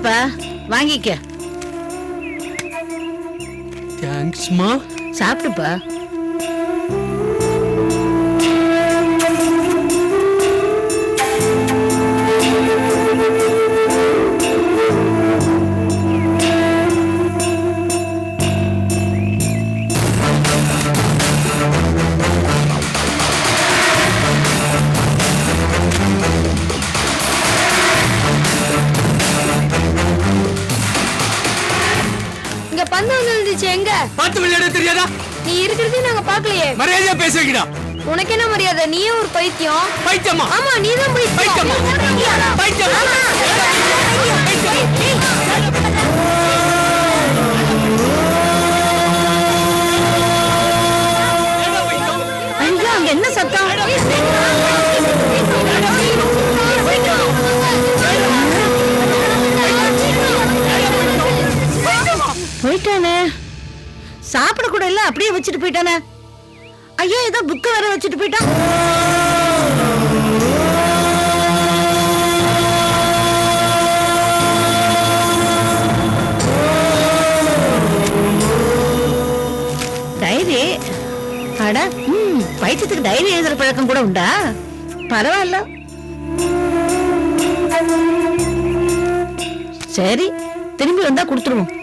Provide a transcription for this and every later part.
இந்தாப்பா வாங்கிக்க. தேங்க்ஸ்மா. சாப்பிடுப்பா. பந்து வந்துருந்துச்சு எங்க? பார்த்து விளையாட தெரியாதா? நீ இருக்கிறதே நாங்க பார்க்கலையே. மரியாதையா பேசுறீங்கடா. உனக்கு என்ன மரியாதை? நீயே ஒரு பைத்தியம். பைத்தியமா? ஆமா, நீதான் பைத்தியம். பைத்தியம். ஐயா, அங்க என்ன சத்தம்? போயிட்டானே. சாப்பிட கூட இல்ல, அப்படியே வச்சுட்டு போயிட்டானே. ஐயா, ஏதோ புக்க வேற வச்சுட்டு போயிட்டான். டைரி. அட, பைத்தியத்துக்கு டைரி எழுதுற பழக்கம் கூட உண்டா? பரவாயில்ல. சரி, திரும்பி வந்தா கொடுத்துருவோம்.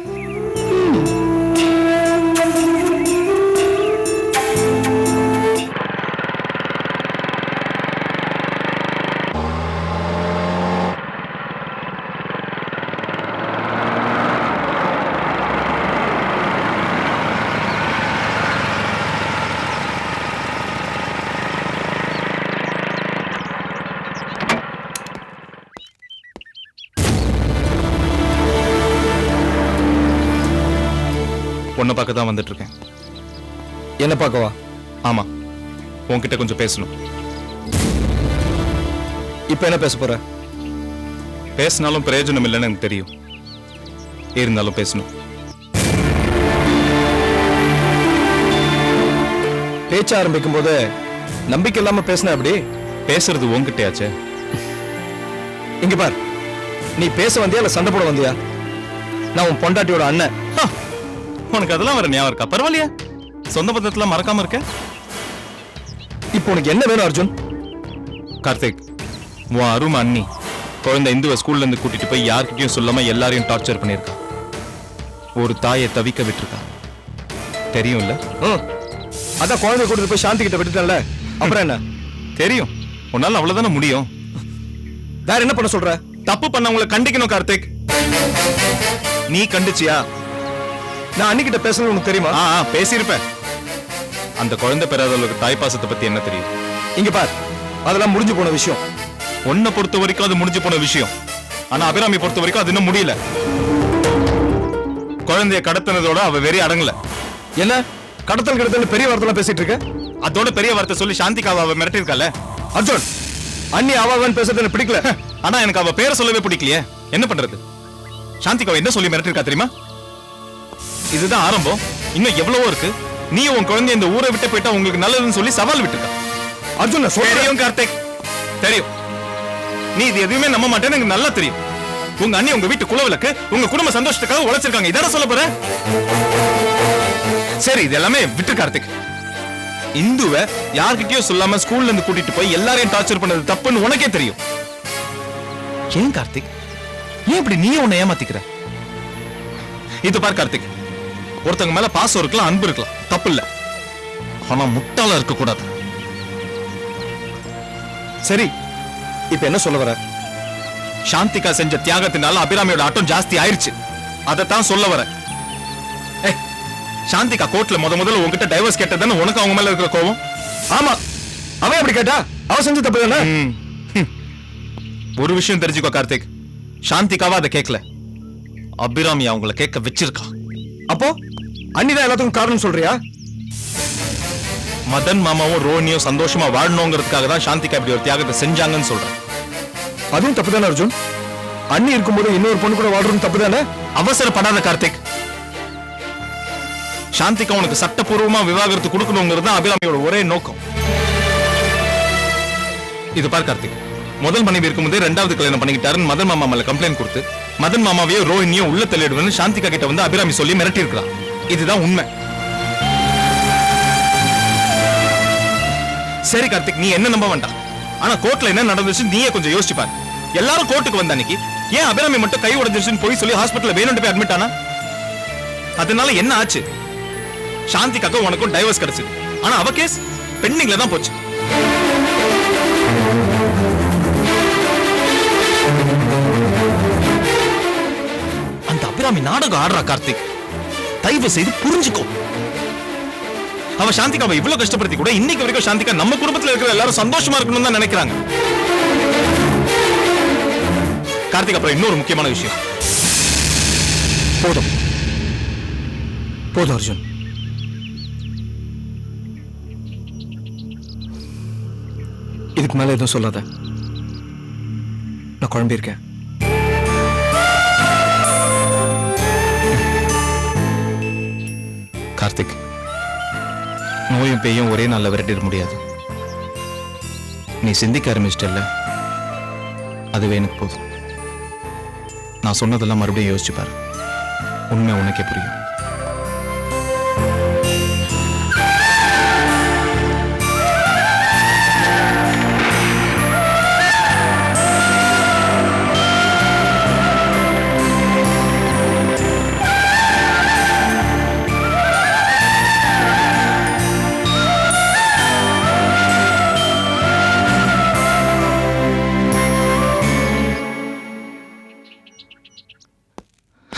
பொண்ணை பார்க்க தான் வந்துட்டு இருக்கேன். என்ன பார்க்கவா? ஆமா, உன்கிட்ட கொஞ்சம் பேசணும். இப்ப என்ன பேச போற? பேசினாலும் பிரயோஜனம் இல்லைன்னு எனக்கு தெரியும். இருந்தாலும் பேசணும். பேச்ச ஆரம்பிக்கும் போது நம்பிக்கை இல்லாம பேசின அப்படி பேசுறது உன்கிட்டயாச்சே. இங்க பார், நீ பேச வந்தியா இல்ல சண்டை போட வந்தியா? நான் உன் பொண்டாட்டியோட அண்ணன். உனக்கு அதெல்லாம் வர ஞாபகம் இருக்கா? பரவாயில்லையா, சொந்த பந்தத்துல மறக்காம இருக்க. இப்போ உனக்கு என்ன வேணும் அர்ஜுன்? கார்த்திக், உன் அருமை அண்ணி குழந்தை இந்துவை ஸ்கூல்ல இருந்து கூட்டிட்டு போய் யார்கிட்டயும் சொல்லாம எல்லாரையும் டார்ச்சர் பண்ணிருக்கா. ஒரு தாயை தவிக்க விட்டுருக்கா. தெரியும்ல? அதான் குழந்தை கூட்டிட்டு போய் சாந்தி கிட்ட விட்டுட்டல. அப்புறம் என்ன? தெரியும். உன்னால அவ்வளவுதானே முடியும். வேற என்ன பண்ண சொல்ற? தப்பு பண்ணவங்களை கண்டிக்கணும் கார்த்திக். நீ கண்டிச்சியா? நான் அன்னிக்கிட்ட பேசணும் உனக்கு தெரியுமா? பேசியிருப்பேன். அந்த குழந்தை பெறாதவங்களுக்கு தாய்ப்பாசத்தை பத்தி என்ன தெரியும்? இங்க பார், அதெல்லாம் முடிஞ்சு போன விஷயம். உன்னை பொறுத்த வரைக்கும் அது முடிஞ்சு போன விஷயம். ஆனா அபிராமி பொறுத்த வரைக்கும் அது இன்னும் முடியல. குழந்தைய கடத்தினதோட அவ வெறி அடங்கல. என்ன கடத்தல் கடத்தல் பெரிய வார்த்தை பேசிட்டு இருக்க? அதோட பெரிய வார்த்தை சொல்லி சாந்திக்காவ அவ மிரட்டிருக்கால. அர்ஜுன், அண்ணி அவன் பேசுறது எனக்கு பிடிக்கல. ஆனா எனக்கு அவ பேரை சொல்லவே பிடிக்கலையே. என்ன பண்றது? சாந்திக்காவ என்ன சொல்லி மிரட்டிருக்கா தெரியுமா? இதுதான் ஆரம்பம். இன்னும் எவ்வளவோ இருக்கு. நீ உன் குழந்தை இந்த ஊரை விட்டு போயிட்டா உங்களுக்கு நல்லதுன்னு சொல்லி சவால் விட்டுருக்கா. அர்ஜுன், தெரியும் கார்த்திக், தெரியும். நீ இது எதுவுமே நம்ப மாட்டேன்னு எனக்கு நல்லா தெரியும். உங்க அண்ணி உங்க வீட்டு குலவிளக்கு, உங்க குடும்ப சந்தோஷத்துக்காக உழைச்சிருக்காங்க. இதான சொல்ல போற? சரி, இது எல்லாமே விட்டு கார்த்திக். இந்துவை யார்கிட்டயும் சொல்லாம ஸ்கூல்ல இருந்து கூட்டிட்டு போய் எல்லாரையும் டார்ச்சர் பண்ணது தப்புன்னு உனக்கே தெரியும். ஏன் கார்த்திக், ஏன் இப்படி நீயே உன்னை ஏமாத்திக்கிற? இது பார் கார்த்திக், ஒருத்தங்க மேல பாசம் இருக்கலாம், அன்பு இருக்கலாம், தப்பு இல்ல. ஆனா முட்டாளா இருக்க கூடாது. சரி, இப்ப என்ன சொல்ல வர? சாந்திகா செஞ்ச தியாகத்தினால அபிராமியோட ஆட்டம் ஜாஸ்தி ஆயிருச்சு. அதைத்தான் சொல்ல வர. சாந்திகா கோர்ட்ல முதல்ல உங்ககிட்ட டைவர்ஸ் கேட்டதானே உனக்கு அவங்க மேல இருக்கிற கோவம்? ஆமா, அவன் அப்படி கேட்டா அவ செஞ்ச தப்பு தானே. ஒரு விஷயம் தெரிஞ்சுக்கோ கார்த்திக், சாந்திகாவா அதை கேட்கல, அபிராமி அவங்கள கேட்க வச்சிருக்கா. அப்போ அண்ணிதான் எல்லாத்துக்கும் காரணம் சொல்றியா? மதன் மாமாவும் ரோனியும் சந்தோஷமா வாழணுங்கிறதுக்காக தான் சாந்திகா இப்படி ஒரு தியாகத்தை செஞ்சாங்கன்னு சொல்றேன். அதுவும் தப்பு தானே அர்ஜுன்? அண்ணி இருக்கும்போது இன்னொரு பொண்ணு கூட வாழ்றது தப்பு தானே? அவசரப்படாத கார்த்திக். சாந்திகா உனக்கு சட்டப்பூர்வமா விவாகரத்து கொடுக்கணுங்கிறது தான் அபிராமியோட ஒரே நோக்கம். இது பார் கார்த்திக், முதல் மனைவி இருக்கும்போதே ரெண்டாவது கல்யாணம் பண்ணிக்கிட்டாருன்னு மதன் மாமா மேல கம்ப்ளைண்ட் கொடுத்து மதன் மாமாவையோ ரோஹினியோ உள்ள தள்ளிடுவேன்னு சாந்திகா கிட்ட வந்து அபிராமி சொல்லி மிரட்டி இருக்கிறான். இதுதான் உண்மை. சரி கார்த்திக், நீ என்ன நம்ப வேண்டாம். ஆனா கோர்ட்ல என்ன நடந்துச்சு நீயே கொஞ்சம் யோசிச்சு பாரு. எல்லாரும் கோர்ட்டுக்கு வந்த அன்னைக்கு ஏன் அபிராமி மட்டும் கை உடைஞ்சிருச்சுன்னு போய் சொல்லி ஹாஸ்பிட்டல்ல வேணும்னு போய் அட்மிட் ஆனா? அதனால என்ன ஆச்சு? சாந்திகாக்கும் உனக்கும் டைவர்ஸ் கிடைச்சது. ஆனா அவ கேஸ் பெண்டிங்ல தான் போச்சு. அந்த அபிராமி நாடகம் ஆடுறா கார்த்திக். தயவு செய்து புரிஞ்சுக்கோ. அவ சாந்திகாவை இவ்வளவு கஷ்டப்படுத்தி கூட இன்னைக்கு வரைக்கும் சாந்திகா நம்ம குடும்பத்துல இருக்கிற எல்லாரும் சந்தோஷமா இருக்கணும்னு தான் நினைக்கிறாங்க. கார்த்திக், அப்புறம் இன்னொரு முக்கியமான விஷயம். போதும் போதும் அர்ஜுன். இதுக்கு மேல எதுவும் சொல்லாத. நான் குழம்பி இருக்கேன். கார்த்திக், நோயும் பேயும் ஒரே நாள்ல விரட்டிட முடியாது. நீ சிந்திக்க ஆரம்பிச்சிட்டல்ல, அதுவே எனக்கு போதும். நான் சொன்னதெல்லாம் மறுபடியும் யோசிச்சு பாரு. உண்மை உனக்கே புரியும்.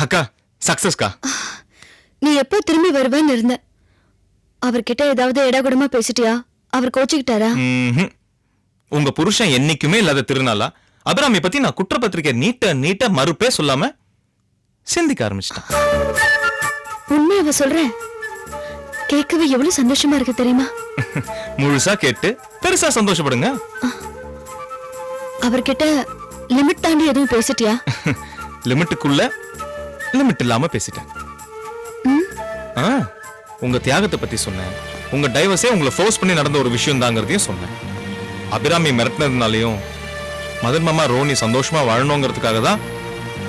அக்கா, சக்சஸ்கா. நீ எப்போ திரும்பி வருவேன்னு இருந்த. அவர்கிட்ட ஏதாவது இடகுடமா பேசிட்டியா? அவர் கோச்சிக்கிட்டாரா? உங்க புருஷன் என்னைக்குமே இல்லாத திருநாளா அபிராமி பத்தி நான் குற்றப்பத்திரிக்கை நீட்ட மறுப்பே சொல்லாம சிந்திக்க ஆரம்பிச்சிட்டான். உண்மை அவ சொல்றேன். கேட்கவே எவ்வளவு சந்தோஷமா இருக்கு தெரியுமா? முழுசா கேட்டு பெருசா சந்தோஷப்படுங்க. அவர்கிட்ட லிமிட் தாண்டி எதுவும் பேசிட்டியா? லிமிட்டுக்குள்ள லிமிட் இல்லாம பேசிட்டேன். உங்க தியாகத்தை பத்தி சொன்னேன். உங்க டைவர்ஸே உங்களை ஃபோர்ஸ் பண்ணி நடந்த ஒரு விஷயம் தாங்கிறதையும் சொன்னேன். அபிராமி மிரட்டினதுனாலையும் மதன் மாமா ரோனி சந்தோஷமா வாழணுங்கிறதுக்காக தான்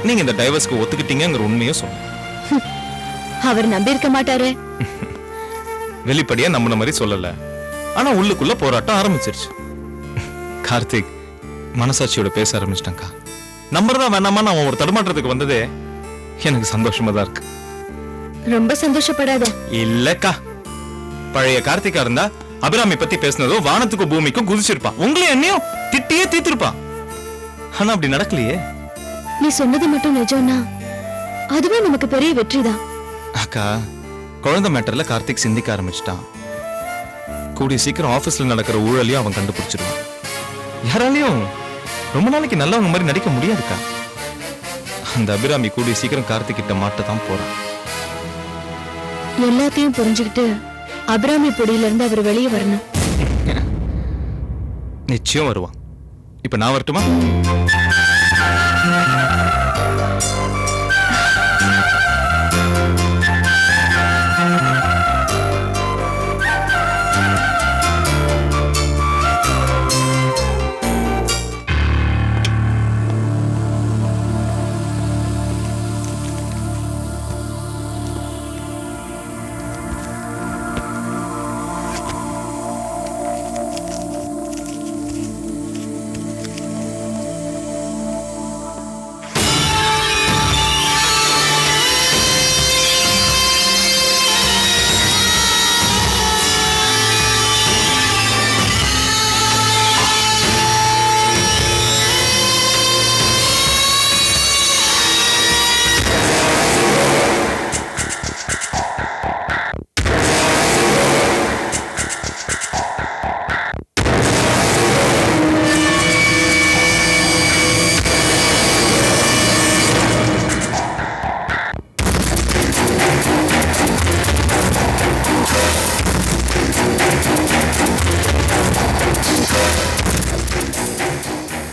நீங்க இந்த டைவர்ஸ்க்கு ஒத்துக்கிட்டீங்கிற உண்மையும் சொன்னேன். அவர் நம்பி இருக்க மாட்டாரு. வெளிப்படையா நம்பின மாதிரி சொல்லல, ஆனா உள்ளுக்குள்ள போராட்டம் ஆரம்பிச்சிருச்சு. கார்த்திக், மனசாட்சியோட பேச ஆரம்பிச்சிட்டாங்கா. நம்பர் தான் வேணாமா நான் ஒரு தடுமாற்றத்துக்கு வந்ததே எனக்கு சந்தோஷமா தான் இருக்கு. ரொம்ப சந்தோஷப்படாத. இல்லக்கா, பழைய கார்த்திகா இருந்தா அபிராமி பத்தி பேசினதோ வானத்துக்கு பூமிக்கும் குதிச்சிருப்பா. உங்களையும் என்னையும் திட்டியே தீத்திருப்பா. ஆனா அப்படி நடக்கலையே. நீ சொன்னது மட்டும் நிஜம்னா அதுவே நமக்கு பெரிய வெற்றிதான். அக்கா, குழந்தை மேட்டர்ல கார்த்திக் சிந்திக்க ஆரம்பிச்சிட்டான். கூடிய சீக்கிரம் ஆபீஸ்ல நடக்கிற ஊழலையும் அவன் கண்டுபிடிச்சிருவான். யாராலையும் ரொம்ப நாளைக்கு நல்லவங்க மாதிரி நடிக்க முடியாதுக்கா. அந்த அபிராமி கூடிய சீக்கிரம் கார்த்திக் கிட்ட மாட்டதான் போறான். எல்லாத்தையும் புரிஞ்சுக்கிட்டு அபிராமி பொடியில இருந்து அவர் வெளியே வரணும். நிச்சயம் வருவான். இப்ப நான் வரட்டுமா?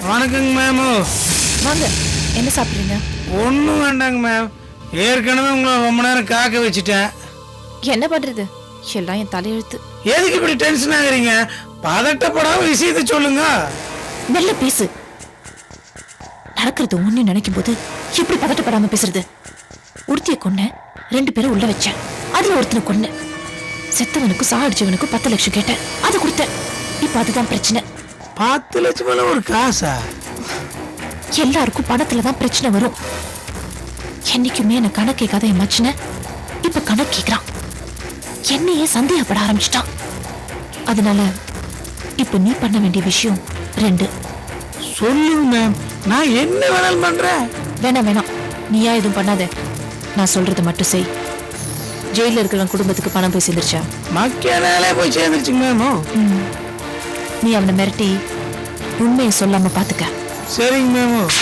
வணக்கங்க மேம். வாங்க, என்ன சாப்பிடுறீங்க? ஒன்றும் வேண்டாங்க மேம். ஏற்கனவே உங்களை ரொம்ப நேரம் காக்க வச்சுட்டேன். என்ன பண்றது, எல்லாம் என் தலையெழுத்து. எதுக்கு இப்படி டென்ஷன் ஆகுறீங்க? பதட்டப்படாம விஷயத்தை சொல்லுங்க. நல்ல பேசு. நடக்கிறது ஒண்ணு நினைக்கும் போது எப்படி பதட்டப்படாம பேசுறது? ஒருத்திய கொன்ன, 2 பேரும் உள்ள வச்சேன். அதுல ஒருத்தனை கொன்ன. செத்தவனுக்கு சாடிச்சவனுக்கு 10 லட்சம் கேட்டேன், அது கொடுத்தேன். இப்ப அதுதான் பிரச்சனை. 10 லட்சம் ஒரு காசா? எல்லாருக்கும் பணத்துலதான் பிரச்சனை வரும். என்னைக்குமே என்ன கணக்கு கேட்காத என் மச்சின இப்ப கணக்கு கேட்கிறான். என்னையே சந்தேகப்பட ஆரம்பிச்சிட்டான். அதனால இப்ப நீ பண்ண வேண்டிய விஷயம் 2. சொல்லுங்க மேம், நான் என்ன வேணாலும் பண்றேன். வேணாம், நீயா எதுவும் பண்ணாத. நான் சொல்றதை மட்டும் செய். ஜெயில இருக்கிறவன் குடும்பத்துக்கு பணம் போய் சேர்ந்துருச்சா? மக்களாலே போய் சேர்ந்துருச்சுங்க மேம். நீ அவனை மிரட்டி உண்மையை சொல்லாம பாத்துக்க. சரிங்க மேம்.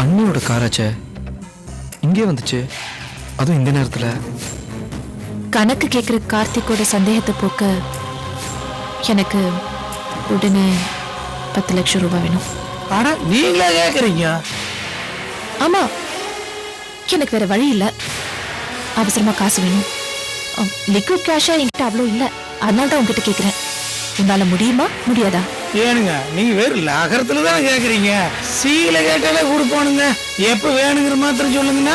அண்ணியோட காராச்சே இங்கே வந்துச்சு, அதுவும் இந்த நேரத்துல. கணக்கு கேட்கிற கார்த்திகோட சந்தேகத்தை போக்க எனக்கு உடனே 10 லட்சம் ரூபாய் வேணும். ஆனா நீங்களா கேக்குறீங்க? ஆமா, எனக்கு வேற வழி இல்ல. அவசரமா காசு வேணும். லிக்விட் கேஷா என்கிட்ட அவ்வளோ இல்ல, அதனால தான் உங்ககிட்ட கேக்குறேன். உன்னால முடியுமா முடியாதா? ஏனுங்க, நீங்க வேறு நகரத்துல தானே கேக்குறீங்க. சீல கேட்டாலே கொடுப்பானுங்க. எப்ப வேணுங்கிற மாத்திரம் சொல்லுங்கண்ணா.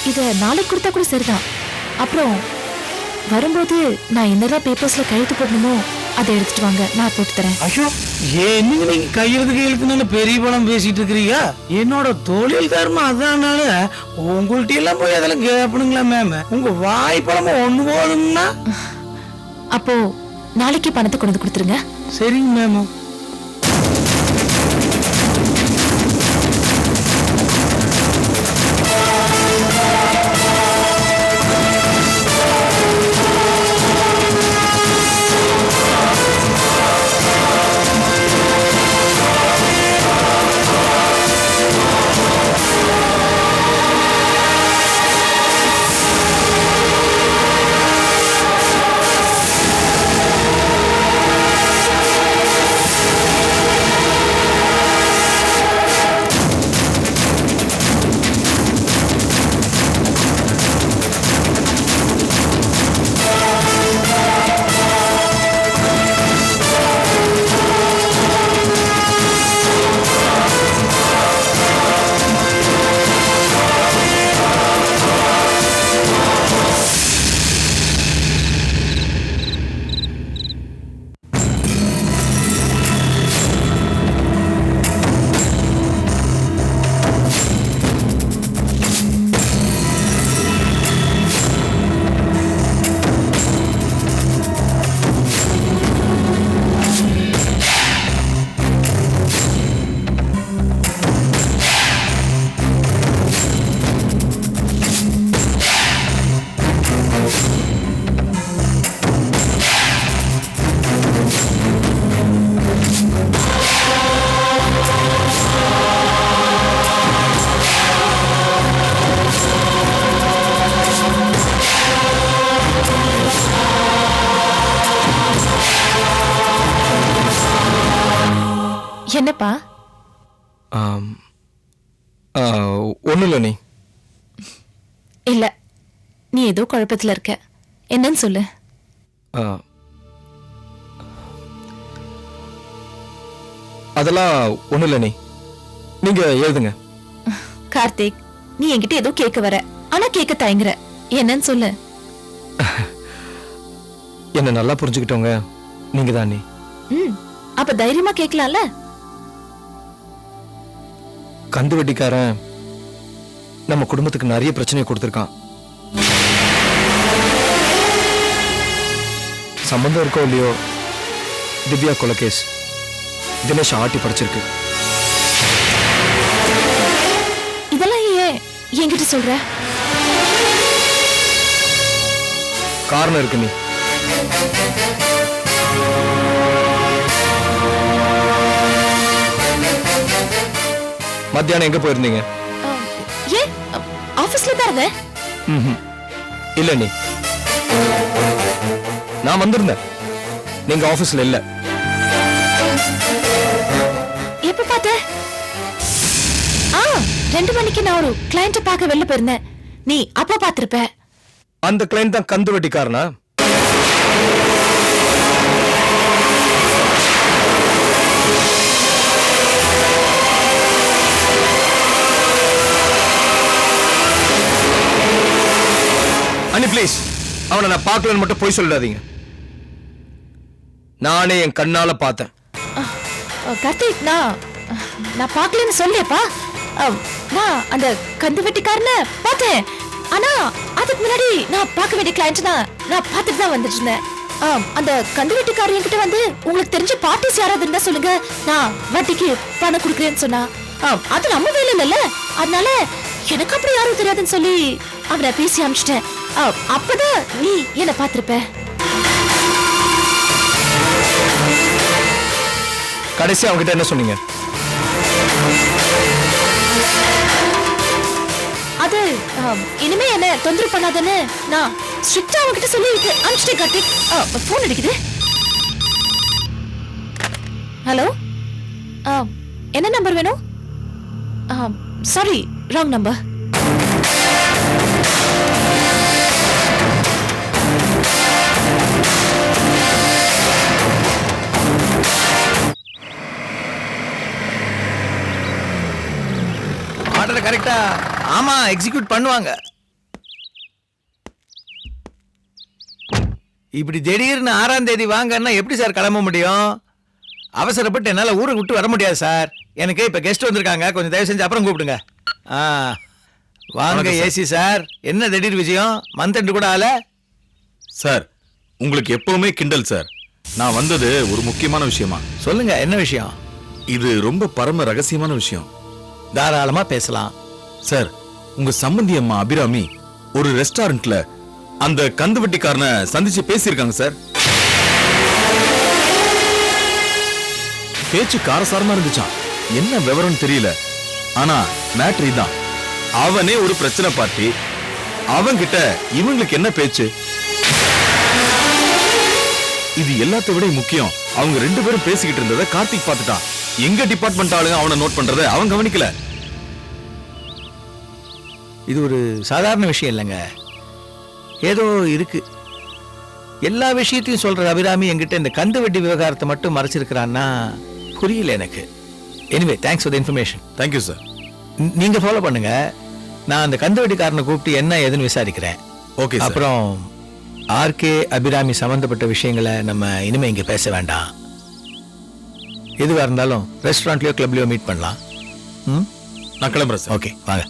இத நாளைக்கு கொடுத்தா கூட சரிதான். அப்புறம் வரும்போது நான் என்னெல்லாம் பேப்பர்ஸ்ல கையெழுத்து போடணுமோ அதை எடுத்துட்டு வாங்க, நான் போட்டு தரேன். ஐயோ, என்னங்க நீங்க கையெழுத்துக்கு பெரிய படம் பேசிட்டு இருக்கிறீங்க? என்னோட தொழில் தர்மம் அதனால உங்கள்ட்ட எல்லாம் போய் அதெல்லாம் கேட்பணுங்களா மேம்? உங்க வாய் பழமா ஒண்ணு போதும்னா. அப்போ நாளைக்கு பணத்தை கொண்டு வந்து கொடுத்துருங்க. சரிங்க மேம். என்னப்பா? ஒன்றும் இல்லை. நீ இல்ல, நீ ஏதோ குழப்பத்துல இருக்க. என்னன்னு சொல்லு. அதெல்லாம் ஒன்றும் இல்லை. நீங்க எழுதுங்க. கார்த்திக், நீ என்கிட்ட ஏதோ கேட்க வர, ஆனா கேட்க தயங்குற. என்னன்னு சொல்லு. என்ன நல்லா புரிஞ்சுக்கிட்டவங்க நீங்க தான். அப்ப தைரியமா கேட்கலாம்ல. கந்து வெட்டிக்காரன் நம்ம குடும்பத்துக்கு நிறைய பிரச்சனையை கொடுத்திருக்கான். சம்பந்தம் இருக்கோ இல்லையோ, திவ்யா கொலை கேஸ் தினேஷ் ஆட்டி படிச்சிருக்கு. இதெல்லாம் ஏன் என்கிட்ட சொல்ற? காரணம் இருக்கு. நீ மத்தியானம் எங்க போயிருந்தீங்க? ஏன் ஆபீஸ்ல தான் இருந்தேன். இல்ல நீ நான் வந்திருந்தேன், நீங்க ஆபீஸ்ல இல்ல. எப்ப பார்த்த? 2 மணிக்கு நான் ஒரு கிளையண்ட பார்க்க வெளில போயிருந்தேன். நீ அப்ப பார்த்திருப்ப. அந்த கிளைண்ட் தான் கந்து வெட்டிக்காரனா? அண்ணி ப்ளீஸ், அவனை நான் பார்க்கலன்னு மட்டும் போய் சொல்லாதீங்க. நானே என் கண்ணால பார்த்தேன். கார்த்திக், நான் பார்க்கலன்னு சொல்லியப்பா. நான் அந்த கந்து வெட்டிக்காரனை பார்த்தேன். ஆனா அதுக்கு முன்னாடி நான் பார்க்க வேண்டிய கிளையண்ட் தான் நான் பார்த்துட்டு தான் வந்துட்டு இருந்தேன். அந்த கந்து வெட்டிக்காரன் என்கிட்ட வந்து உங்களுக்கு தெரிஞ்ச பார்ட்டிஸ் யாராவது இருந்தா சொல்லுங்க, நான் வட்டிக்கு பணம் கொடுக்குறேன்னு சொன்னா. அது நம்ம வேலை இல்லைல்ல, அதனால எனக்கு அப்படி யாரும் தெரியாதுன்னு சொல்லி அவனை பேசி அனுப்பிச்சிட்டேன். அப்பதான் நீ என்ன பார்த்திருப்ப. கடைசி அவங்கிட்ட என்ன சொன்னீங்க? அது இனிமே என்ன தொந்தரவு பண்ணாதன்னு நான் ஸ்ட்ரிக்ட்டா அவன்கிட்ட சொல்லி அனுப்பிச்சிட்டேன். கார்த்திக், போன் அடிக்குது. ஹலோ, என்ன நம்பர் வேணும்? Sorry, wrong number. ஆர்டர் கரெக்டா? ஆமா, எக்ஸிக்யூட் பண்ணுவாங்க. இப்படி திடீர்னு 6ஆம் தேதி வாங்கன்னா எப்படி சார் கிளம்ப முடியும்? அவசரப்பட்டு என்னால ஊரை விட்டு வர முடியாது சார். எனக்கு இப்ப கெஸ்ட் வந்திருக்காங்க, கொஞ்சம் தயவு செஞ்சு அப்புறம் கூப்பிடுங்க. வாங்க ஏசி சார். என்ன திடீர் விஷயம்? மந்த் கூட ஆல சார். உங்களுக்கு எப்பவுமே கிண்டல் சார். நான் வந்தது ஒரு முக்கியமான விஷயமா. சொல்லுங்க, என்ன விஷயம்? இது ரொம்ப பரம ரகசியமான விஷயம். தாராளமா பேசலாம் சார். உங்க சம்பந்தி அம்மா அபிராமி ஒரு ரெஸ்டாரண்ட்ல அந்த கந்துவட்டிக்காரனை சந்திச்சு பேசியிருக்காங்க சார். பேச்சு காரசாரமா இருந்துச்சான். என்ன விவரம் தெரியல, ஆனா மேட்ரி தான். அவனே ஒரு பிரச்சனை பார்ட்டி. அவன்கிட்ட இவங்களுக்கு என்ன பேச்சு? இது எல்லாத்தை விட முக்கியம், அவங்க 2 பேரும் பேசிக்கிட்டு இருந்ததை கார்த்திக் பார்த்துட்டான். எங்க டிபார்ட்மெண்ட் ஆளுங்க அவனை நோட் பண்றதை அவன் கவனிக்கல. இது ஒரு சாதாரண விஷயம் இல்லைங்க, ஏதோ இருக்கு. எல்லா விஷயத்தையும் சொல்ற அபிராமி என்கிட்ட இந்த கந்து வட்டி விவகாரத்தை மட்டும் மறைச்சிருக்கிறான்னா புரியல எனக்கு. Anyway, thanks for the information. Thank you sir. நீங்க ஃபாலோ பண்ணுங்க. நான் அந்த கந்து வட்டிக்காரனை கூப்பிட்டு என்ன ஏதுன்னு விசாரிக்கிறேன். ஓகே. அப்புறம் ஆர்கே அபிராமி சம்பந்தப்பட்ட விஷயங்களை நம்ம இனிமே இங்க பேச வேண்டாம். எதுவா இருந்தாலும் ரெஸ்டாரண்ட்லயோ கிளப்லயோ மீட் பண்ணலாம். நான் கிளம்புறேன் சார். ஓகே, வாங்க.